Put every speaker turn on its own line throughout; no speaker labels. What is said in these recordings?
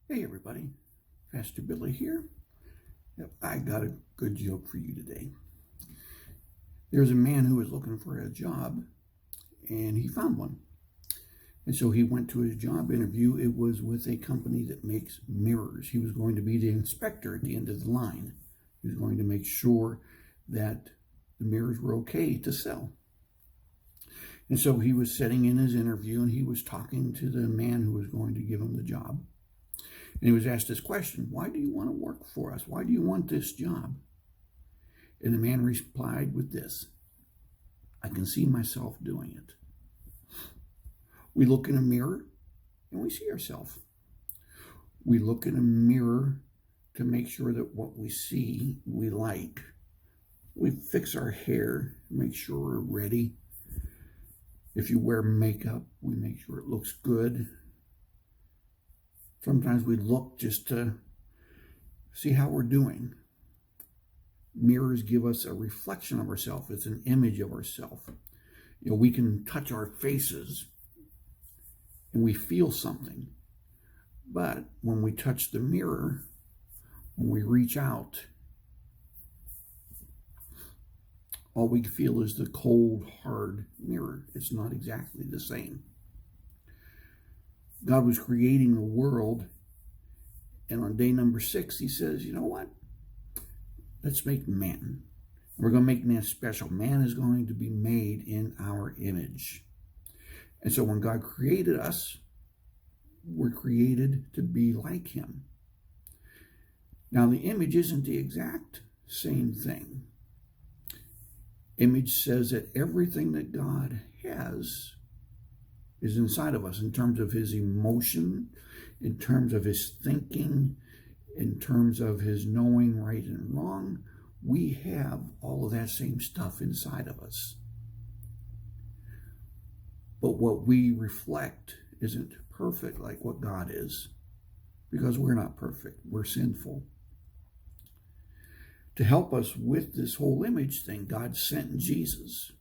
Hey everybody, Pastor Billy here. I got a good joke for you today. There's a man who was looking for a job and he found one. And so he went to his job interview. It was with a company that makes mirrors. He was going to be the inspector at the end of the line. He was going to make sure that the mirrors were okay to sell. And so he was sitting in his interview and he was talking to the man who was going to give him the job. And he was asked this question: why do you want to work for us? Why do you want this job? And the man replied with this: I can see myself doing it. We look in a mirror and we see ourselves. We look in a mirror to make sure that what we see we like. We fix our hair, make sure we're ready. If you wear makeup, we make sure it looks good. Sometimes we look just to see how we're doing. Mirrors give us a reflection of ourselves. It's an image of ourselves. We can touch our faces and we feel something. But when we touch the mirror, when we reach out, all we feel is the cold, hard mirror. It's not exactly the same. God was creating the world, and on day number 6, he says, you know what? Let's make man. We're going to make man special. Man is going to be made in our image. And so when God created us, we're created to be like him. Now, the image isn't the exact same thing. Image says that everything that God has is inside of us in terms of his emotion, in terms of his thinking, in terms of his knowing right and wrong. We have all of that same stuff inside of us. But what we reflect isn't perfect like what God is, because we're not perfect. We're sinful. To help us with this whole image thing, God sent Jesus.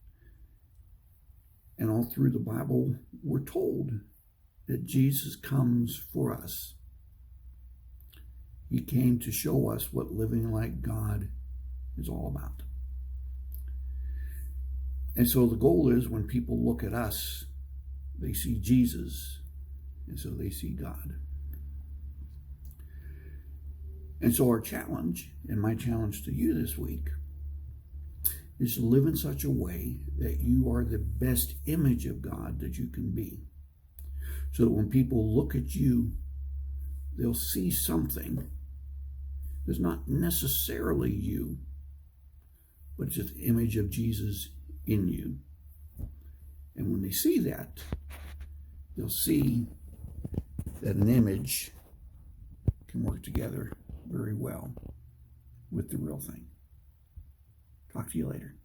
And all through the Bible, we're told that Jesus comes for us. He came to show us what living like God is all about. And so the goal is, when people look at us, they see Jesus, and so they see God. And so our challenge, and my challenge to you this week, is to live in such a way that you are the best image of God that you can be. So that when people look at you, they'll see something that's not necessarily you, but it's an image of Jesus in you. And when they see that, they'll see that an image can work together very well with the real thing. Talk to you later.